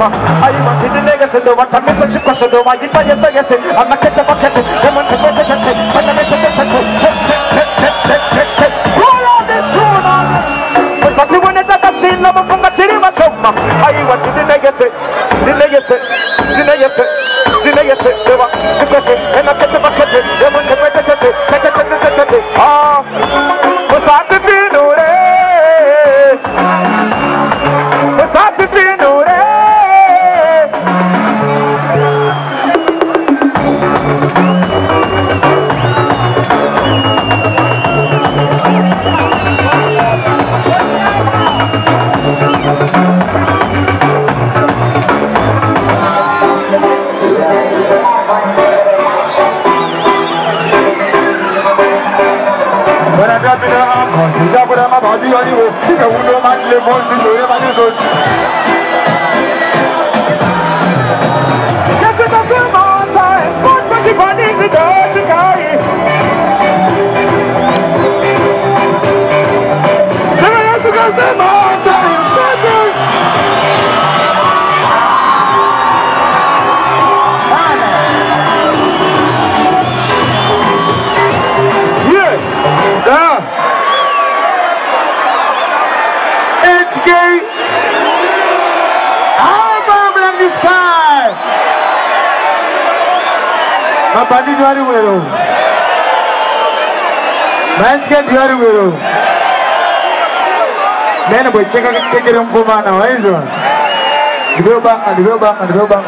shoma. I want to the legacy, do what I miss a chip, do I get by yes, I'm not catch a bucket, I'm not going to get it, I'm not going to roll on the shoulder. But something when it's a chin, love from the Tirima shoma. I want to the legacy, the legacy, the legacy, the legacy, the one, the question, and I get a bucket, I'm not going to get it. Ah, what's that to be? Bandi Duari Wero. Man's get Duari Wero. Then we check it on Pumana. Why is it? The Bill Bang and the Bill Bang and the Bill Bang.